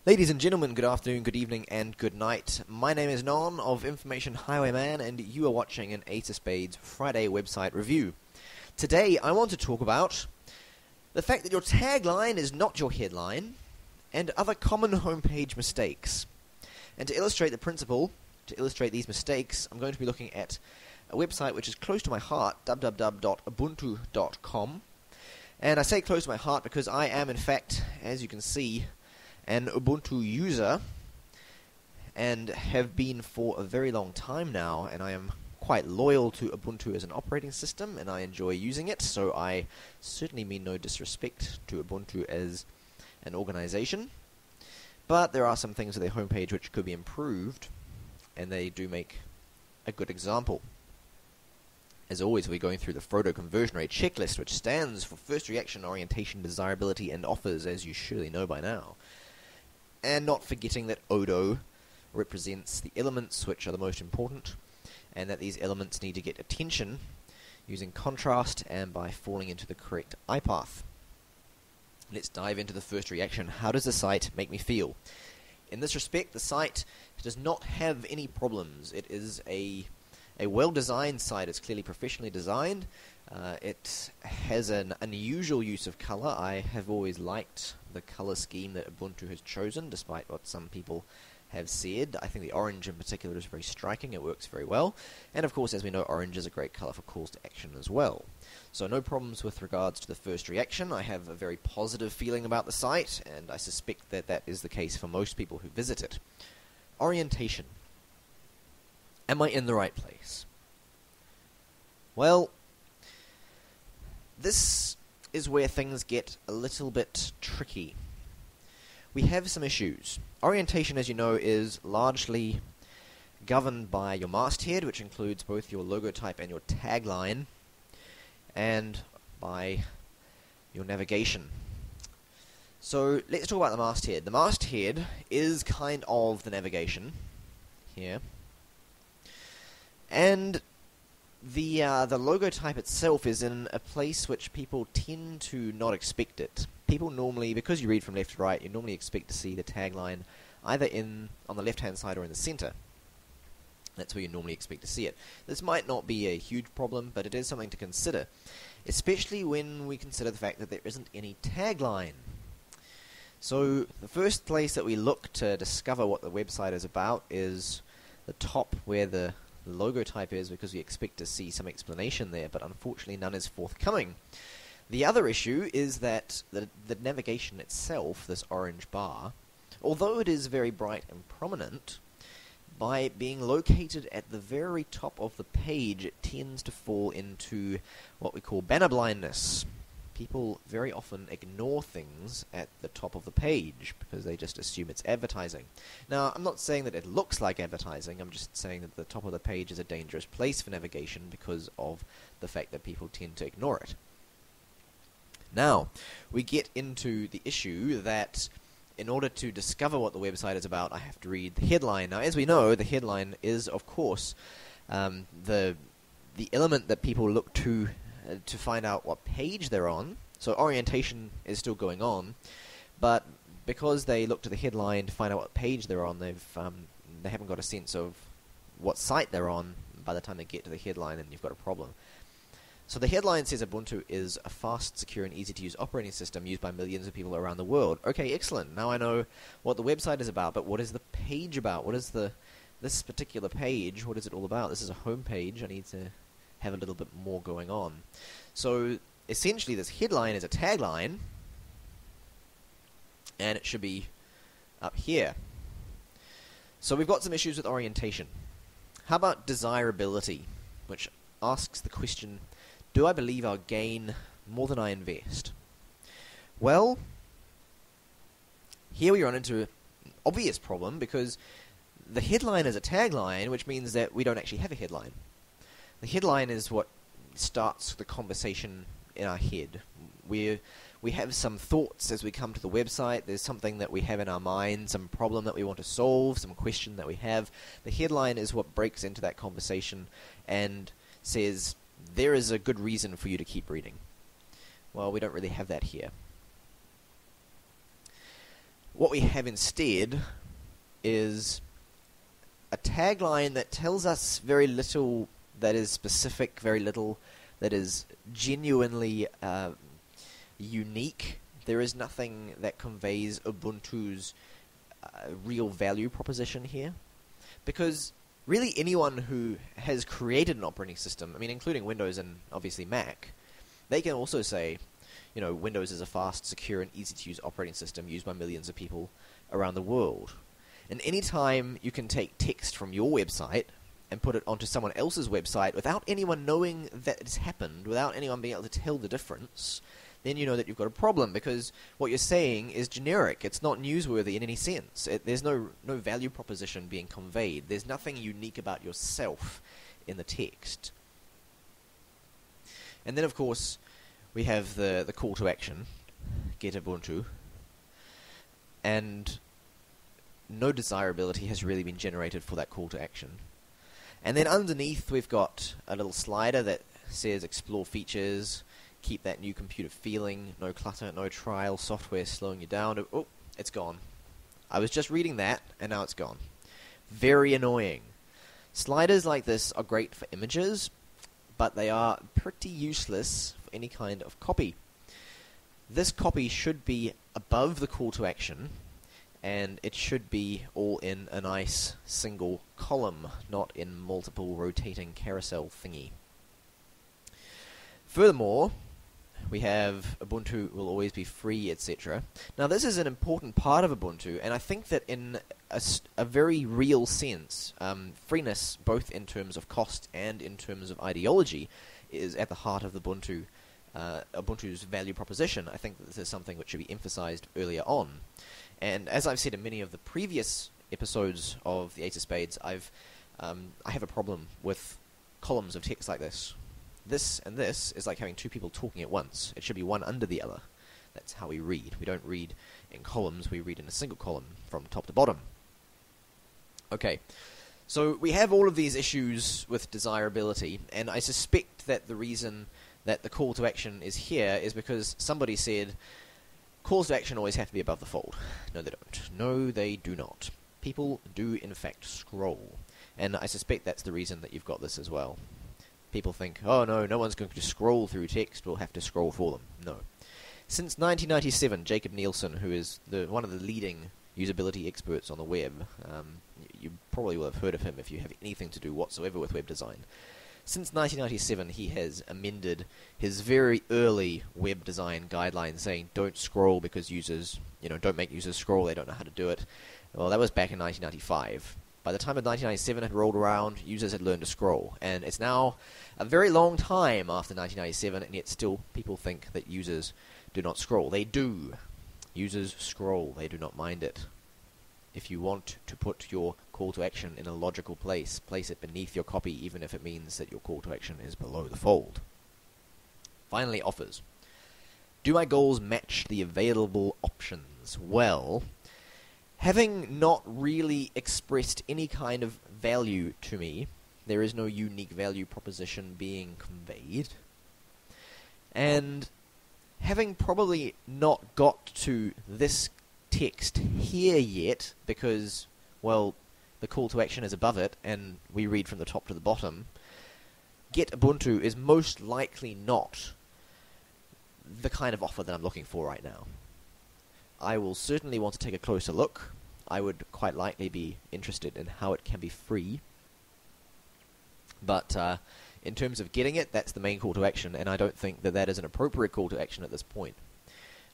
Ladies and gentlemen, good afternoon, good evening, and good night. My name is Non of Information Highwayman, and you are watching an Ace of Spades Friday website review. Today, I want to talk about the fact that your tagline is not your headline, and other common homepage mistakes. And to illustrate the principle, to illustrate these mistakes, I'm going to be looking at a website which is close to my heart, www.ubuntu.com. And I say close to my heart because I am, in fact, as you can see, an Ubuntu user, and have been for a very long time now, and I am quite loyal to Ubuntu as an operating system, and I enjoy using it, so I certainly mean no disrespect to Ubuntu as an organization. But there are some things with their homepage which could be improved, and they do make a good example. As always, we're going through the Frodo conversion rate checklist, which stands for first reaction, orientation, desirability, and offers, as you surely know by now. And not forgetting that Odo represents the elements which are the most important, and that these elements need to get attention using contrast and by falling into the correct eye path. Let's dive into the first reaction. How does the site make me feel? In this respect, the site does not have any problems. It is a well-designed site. It's clearly professionally designed. It has an unusual use of color. I have always liked the color scheme that Ubuntu has chosen, despite what some people have said. I think the orange in particular is very striking. It works very well. And of course, as we know, orange is a great color for calls to action as well. So no problems with regards to the first reaction. I have a very positive feeling about the site, and I suspect that that is the case for most people who visit it. Orientation. Am I in the right place? Well, this is where things get a little bit tricky. We have some issues. Orientation, as you know, is largely governed by your masthead, which includes both your logo type and your tagline, and by your navigation. So let's talk about the masthead. The masthead is kind of the navigation here. And the logo type itself is in a place which people tend to not expect it. People normally, because you read from left to right, you normally expect to see the tagline either on the left-hand side or in the center. That's where you normally expect to see it. This might not be a huge problem, but it is something to consider, especially when we consider the fact that there isn't any tagline. So the first place that we look to discover what the website is about is the top where the logo type is, because we expect to see some explanation there, but unfortunately none is forthcoming. The other issue is that the navigation itself, this orange bar, although it is very bright and prominent, by being located at the very top of the page, it tends to fall into what we call banner blindness. People very often ignore things at the top of the page because they just assume it's advertising. Now, I'm not saying that it looks like advertising, I'm just saying that the top of the page is a dangerous place for navigation because of the fact that people tend to ignore it. Now, we get into the issue that in order to discover what the website is about, I have to read the headline. Now, as we know, the headline is, of course, the element that people look to find out what page they're on. So orientation is still going on, but because they look to the headline to find out what page they're on, they haven't got a sense of what site they're on by the time they get to the headline, and you've got a problem. So the headline says Ubuntu is a fast, secure, and easy-to-use operating system used by millions of people around the world. Okay, excellent. Now I know what the website is about, but what is the page about? What is this particular page? What is it all about? This is a home page. I need to have a little bit more going on. So essentially this headline is a tagline, and it should be up here. So we've got some issues with orientation. How about desirability, which asks the question, do I believe I'll gain more than I invest? Well, here we run into an obvious problem because the headline is a tagline, which means that we don't actually have a headline. The headline is what starts the conversation in our head. We have some thoughts as we come to the website. There's something that we have in our mind, some problem that we want to solve, some question that we have. The headline is what breaks into that conversation and says, there is a good reason for you to keep reading. Well, we don't really have that here. What we have instead is a tagline that tells us very little that is specific, very little that is genuinely unique. There is nothing that conveys Ubuntu's real value proposition here. Because really anyone who has created an operating system, I mean, including Windows and obviously Mac, they can also say, you know, Windows is a fast, secure, and easy-to-use operating system used by millions of people around the world. And any time you can take text from your website and put it onto someone else's website without anyone knowing that it's happened, without anyone being able to tell the difference, then you know that you've got a problem, because what you're saying is generic. It's not newsworthy in any sense. There's no value proposition being conveyed. There's nothing unique about yourself in the text. And then, of course, we have the call to action, get Ubuntu, and no desirability has really been generated for that call to action. And then underneath we've got a little slider that says explore features, keep that new computer feeling, no clutter, no trial, software slowing you down. Oh, it's gone. I was just reading that, and now it's gone. Very annoying. Sliders like this are great for images, but they are pretty useless for any kind of copy. This copy should be above the call to action, and it should be all in a nice single column, not in multiple rotating carousel thingy. Furthermore, we have Ubuntu will always be free, etc. Now this is an important part of Ubuntu, and I think that in a very real sense, freeness, both in terms of cost and in terms of ideology, is at the heart of Ubuntu. Ubuntu's value proposition. I think that this is something which should be emphasized earlier on. And as I've said in many of the previous episodes of the Ace of Spades, I have a problem with columns of text like this. This and this is like having two people talking at once. It should be one under the other. That's how we read. We don't read in columns, we read in a single column from top to bottom. Okay, so we have all of these issues with desirability, and I suspect that the reason that the call to action is here is because somebody said, calls to action always have to be above the fold. No, they don't. No, they do not. People do, in fact, scroll. And I suspect that's the reason that you've got this as well. People think, oh no, no one's going to scroll through text, we'll have to scroll for them. No. Since 1997, Jacob Nielsen, who is one of the leading usability experts on the web, you probably will have heard of him if you have anything to do whatsoever with web design. Since 1997, he has amended his very early web design guidelines saying don't scroll because users, don't make users scroll, they don't know how to do it. Well, that was back in 1995. By the time of 1997 had rolled around, users had learned to scroll. And it's now a very long time after 1997, and yet still people think that users do not scroll. They do. Users scroll. They do not mind it. If you want to put your call to action in a logical place, place it beneath your copy, even if it means that your call to action is below the fold. Finally, offers. Do my goals match the available options? Well, having not really expressed any kind of value to me, there is no unique value proposition being conveyed, and having probably not got to this text here yet, because, well, the call to action is above it, and we read from the top to the bottom, Get Ubuntu is most likely not the kind of offer that I'm looking for right now. I will certainly want to take a closer look. I would quite likely be interested in how it can be free. But in terms of getting it, that's the main call to action, and I don't think that that is an appropriate call to action at this point.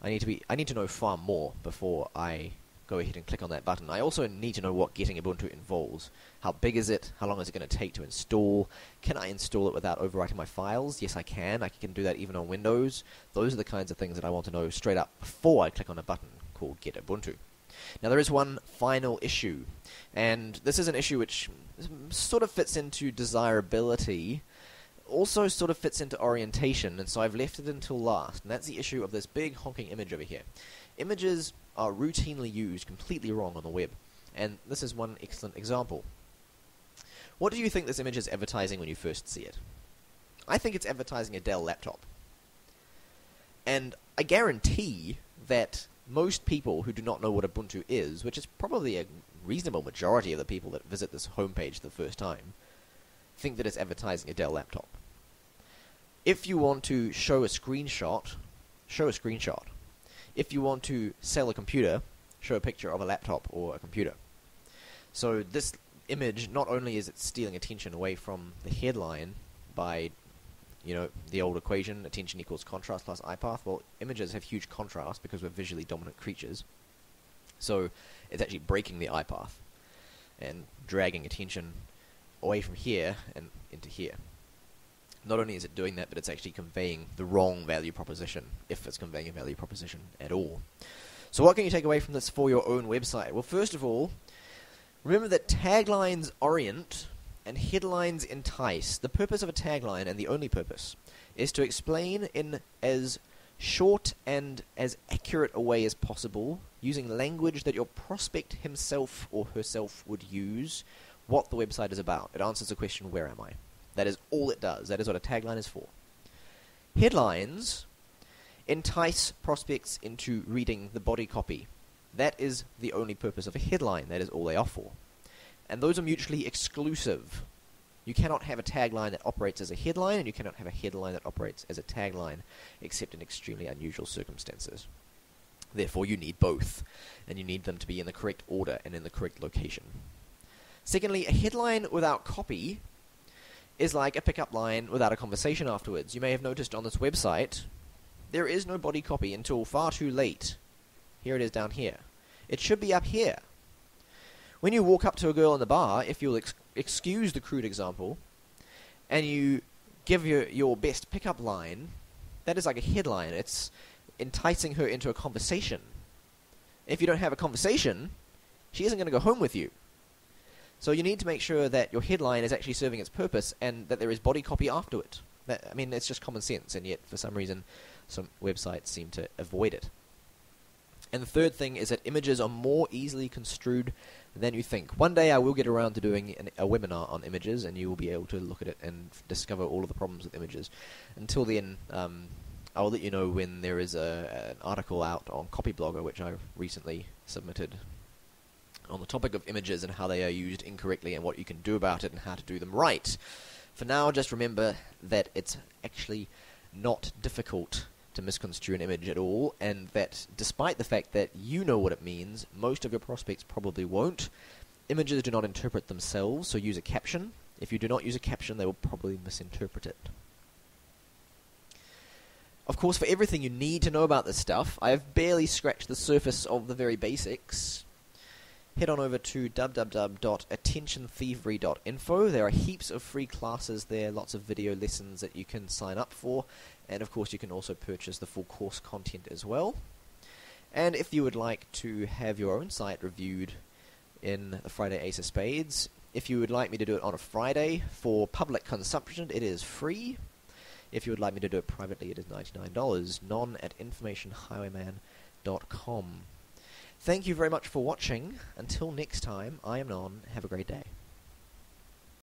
I need to know far more before I go ahead and click on that button. I also need to know what getting Ubuntu involves. How big is it? How long is it going to take to install? Can I install it without overwriting my files? Yes, I can. I can do that even on Windows. Those are the kinds of things that I want to know straight up before I click on a button called Get Ubuntu. Now, there is one final issue, and this is an issue which sort of fits into desirability, also sort of fits into orientation, and so I've left it until last, and that's the issue of this big honking image over here. Images are routinely used completely wrong on the web, and this is one excellent example. What do you think this image is advertising when you first see it? I think it's advertising a Dell laptop. And I guarantee that most people who do not know what Ubuntu is, which is probably a reasonable majority of the people that visit this homepage the first time, think that it's advertising a Dell laptop. If you want to show a screenshot, show a screenshot. If you want to sell a computer, show a picture of a laptop or a computer. So this image, not only is it stealing attention away from the headline by, the old equation, attention equals contrast plus eye path. Well, images have huge contrast because we're visually dominant creatures. So it's actually breaking the eye path and dragging attention away from here and into here. Not only is it doing that, but it's actually conveying the wrong value proposition, if it's conveying a value proposition at all. So what can you take away from this for your own website? Well, first of all, remember that taglines orient and headlines entice. The purpose of a tagline, and the only purpose, is to explain in as short and as accurate a way as possible, using language that your prospect himself or herself would use, what the website is about. It answers the question, where am I? That is all it does. That is what a tagline is for. Headlines entice prospects into reading the body copy. That is the only purpose of a headline. That is all they are for. And those are mutually exclusive. You cannot have a tagline that operates as a headline, and you cannot have a headline that operates as a tagline, except in extremely unusual circumstances. Therefore, you need both, and you need them to be in the correct order and in the correct location. Secondly, a headline without copy is like a pickup line without a conversation afterwards. You may have noticed on this website, there is no body copy until far too late. Here it is down here. It should be up here. When you walk up to a girl in the bar, if you'll excuse the crude example, and you give your best pickup line, that is like a headline. It's enticing her into a conversation. If you don't have a conversation, she isn't going to go home with you. So you need to make sure that your headline is actually serving its purpose and that there is body copy after it. It's just common sense, and yet for some reason some websites seem to avoid it. And the third thing is that images are more easily construed than you think. One day I will get around to doing a webinar on images, and you will be able to look at it and discover all of the problems with images. Until then, I'll let you know when there is an article out on Copyblogger, which I recently submitted, on the topic of images and how they are used incorrectly and what you can do about it and how to do them right. For now, just remember that it's actually not difficult to misconstrue an image at all, and that despite the fact that you know what it means, most of your prospects probably won't. Images do not interpret themselves, so use a caption. If you do not use a caption, they will probably misinterpret it. Of course, for everything you need to know about this stuff, I have barely scratched the surface of the very basics. Head on over to www.attentionthievery.info. There are heaps of free classes there, lots of video lessons that you can sign up for, and of course you can also purchase the full course content as well. And if you would like to have your own site reviewed in the Friday Ace of Spades, if you would like me to do it on a Friday for public consumption, it is free. If you would like me to do it privately, it is $99, non@informationhighwayman.com. Thank you very much for watching. Until next time, I am Non. Have a great day.